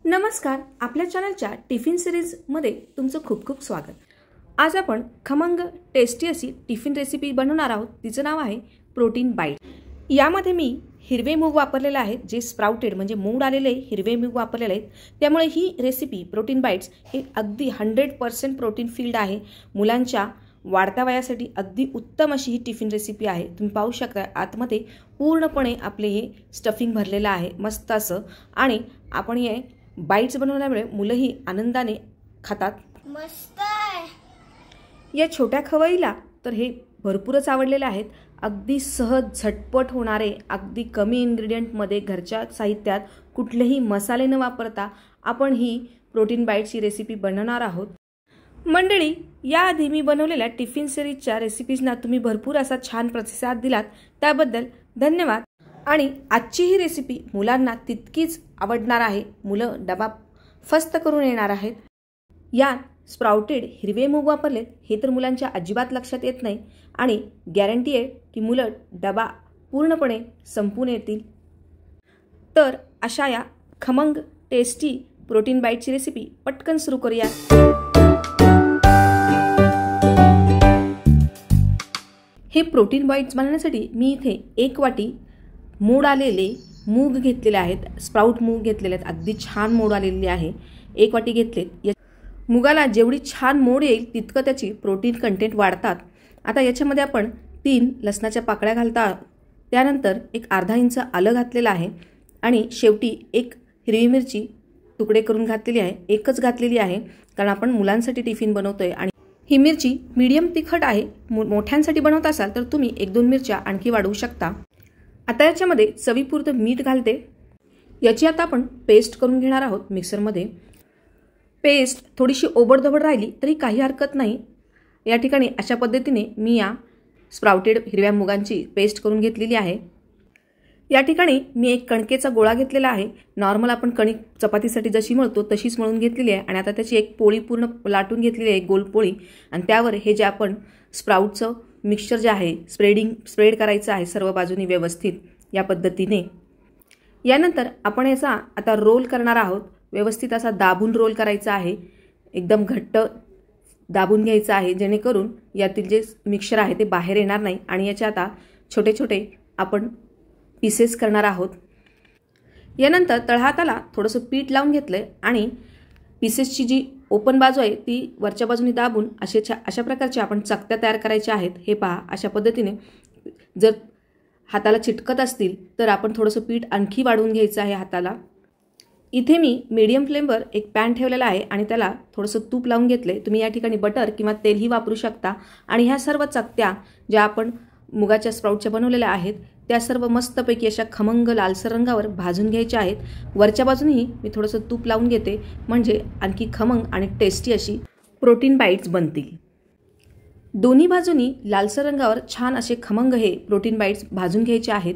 नमस्कार, आपल्या चॅनलच्या टिफिन सिरीजमध्ये तुमचं खूप खूप स्वागत। आज आपण खमंग टेस्टी अशी टिफिन रेसिपी बनवणार आहोत। तिचं नाव आहे प्रोटीन बाईट। यामध्ये मी हिरवे मूग वापरलेले आहेत, जे स्प्राउटेड म्हणजे मूग आलेले हिरवे मूग वापरलेले आहेत। त्यामुळे ही रेसिपी प्रोटीन बाईट्स हे अगदी 100% प्रोटीन फील्ड आहे। मुलांच्या वाढत्या वयासाठी अगदी उत्तम अशी ही टिफिन रेसिपी आहे। तुम्ही पाहू शकता आतमध्ये पूर्णपणे आपले हे स्टफिंग भरलेलं आहे मस्त असं, आणि आपण हे बाईट्स बनवल्यामुळे मुलंही आनंदाने खातात। मस्त आहे। या छोट्या खवईला तर हे भरपूरच आवडलेले आहेत। अगदी सहज झटपट होणारे, अगदी कमी इन्ग्रेडियंटमध्ये घरच्या साहित्यात कुठलेही मसाले न वापरता आपण ही प्रोटीन बाईट्सची रेसिपी बनवणार आहोत। मंडळी, याआधी मी बनवलेल्या टिफिन सिरीजच्या रेसिपीजना तुम्ही भरपूर असा छान प्रतिसाद दिलात, त्याबद्दल धन्यवाद। आणि आजची ही रेसिपी मुलांना तितकीच आवडणार आहे। मुलं डबा फस्त करून येणार आहेत। यात स्प्राउटेड हिरवे मूग वापरलेत हे तर मुलांच्या अजिबात लक्षात येत नाही, आणि गॅरंटी आहे की मुलं डबा पूर्णपणे संपून येतील। तर अशा या खमंग टेस्टी प्रोटीन बाईटची रेसिपी पटकन सुरू करूया। हे प्रोटीन बाईट्स बनवण्यासाठी मी इथे 1 वाटी मोड आलेले मूग घेतलेले आहेत। स्प्राउट मूग घेतलेले आहेत, अगदी छान मोड आलेली आहे। 1 वाटी घेतलेत। मुगाला जेवढी छान मोड येईल तितकं त्याची प्रोटीन कंटेंट वाढतात। आता याच्यामध्ये आपण 3 लसणाच्या पाकळ्या घालता, त्यानंतर एक अर्धा इंच आलं घातलेलं आहे, आणि शेवटी 1 हिरवी मिरची तुकडे करून घातलेली आहे। एकच घातलेली आहे कारण आपण मुलांसाठी टिफिन बनवतोय, आणि ही मिरची मीडियम तिखट आहे। मोठ्यांसाठी बनवत असाल तर तुम्ही 1-2 मिरच्या आणखी वाढवू शकता। आता याच्यामध्ये चवीपुरतं मीठ घालते। याची आता आपण पेस्ट करून घेणार आहोत मिक्सरमध्ये। पेस्ट थोडीशी ओबडधोबड राहिली तरी काही हरकत नाही। या ठिकाणी अशा पद्धतीने मी या स्प्राउटेड हिरव्या मुगांची पेस्ट करून घेतलेली आहे। या ठिकाणी मी एक कणकेचा गोळा घेतलेला आहे। नॉर्मल आपण कणिक चपातीसाठी जशी मळतो तशीच मळून घेतलेली आहे, आणि आता त्याची एक पोळी पूर्ण लाटून घेतलेली आहे, गोल पोळी, आणि त्यावर हे जे आपण स्प्राउटचं मिक्सचर जे आहे स्प्रेड करायचं आहे सर्व बाजूनी व्यवस्थित या पद्धतीने। यानंतर आपण याचा आता रोल करणार आहोत। व्यवस्थित असा दाबून रोल करायचा आहे, एकदम घट्ट दाबून घ्यायचं आहे, जेणेकरून यातील जे मिक्सचर आहे ते बाहेर येणार नाही। आणि याचे आता छोटे छोटे आपण पीसेस करणार आहोत। यानंतर तळहाताला थोडंसं पीठ लावून घेतलंय, आणि पीसेसची जी ओपन बाजू आहे ती वरच्या बाजूने दाबून अशा प्रकारच्या आपण चकत्या तयार करायच्या आहेत। हे पहा, अशा पद्धतीने जर हाताला चिटकत असतील तर आपण थोडंसं पीठ आणखी वाढवून घ्यायचं आहे हाताला। इथे मी मीडियम फ्लेमवर एक पॅन ठेवलेला आहे, आणि त्याला थोडंसं तूप लावून घेतले। तुम्ही या ठिकाणी बटर किंवा तेलही वापरू शकता। आणि ह्या सर्व चकत्या ज्या आपण मुगाच्या स्प्राउटच्या बनवलेल्या आहेत त्या सर्व मस्तपैकी अशा खमंग लालसर रंगावर भाजून घ्यायच्या आहेत। वरच्या बाजूनेही मी थोडंसं तूप लावून घेते, म्हणजे आणखी खमंग आणि टेस्टी अशी प्रोटीन बाईट्स बनतील। दोन्ही बाजूनी लालसर रंगावर छान असे खमंग हे प्रोटीन बाईट्स भाजून घ्यायचे आहेत।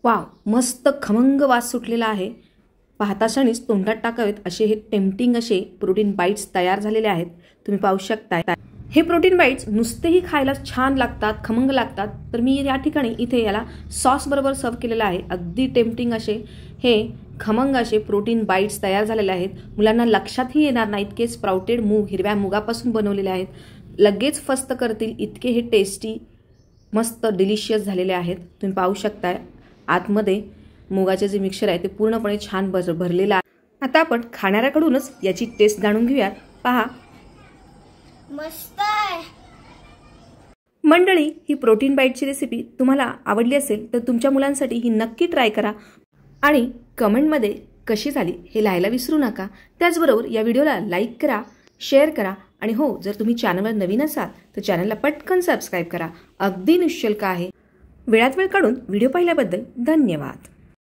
वाव, मस्त खमंग वास सुटलेला आहे। पाहता क्षणीच तोंडात टाकावेत असे हे टेम्पटिंग असे प्रोटीन बाईट्स तयार झालेले आहेत। तुम्ही पाहू शकता हे प्रोटीन बाईट्स नुसतेही खायला छान लागतात, खमंग लागतात। तर मी या ठिकाणी इथे याला सॉस बरोबर सर्व केलेलं आहे। अगदी टेम्पटिंग असे हे खमंग असे प्रोटीन बाईट्स तयार झालेले आहेत। मुलांना लक्षातही येणार नाही इतके स्प्राउटेड मूग हिरव्या मुगापासून बनवलेले आहेत, लगेच फस्त करतील इतके हे टेस्टी मस्त डिलिशियस झालेले आहेत। तुम्ही पाहू शकताय आतमध्ये मुगाचे जे मिक्सचर आहे ते पूर्णपणे छान भरलेलं आहे। आता आपण खाणाऱ्याकडूनच याची टेस्ट जाणून घेऊयात। पहा, मस्त आहे। मंडळी, ही प्रोटीन बाईटची रेसिपी तुम्हाला आवडली असेल तर तुमच्या मुलांसाठी ही नक्की ट्राय करा, आणि कमेंटमध्ये कशी झाली हे लिहायला विसरू नका। त्याचबरोबर या व्हिडिओला लाईक करा, शेअर करा, आणि हो, जर तुम्ही चॅनलवर नवीन असाल तर चॅनलला पटकन सबस्क्राईब करा। अगदी निःशुल्क आहे। वेळात वेळ काढून व्हिडिओ पाहिल्याबद्दल धन्यवाद।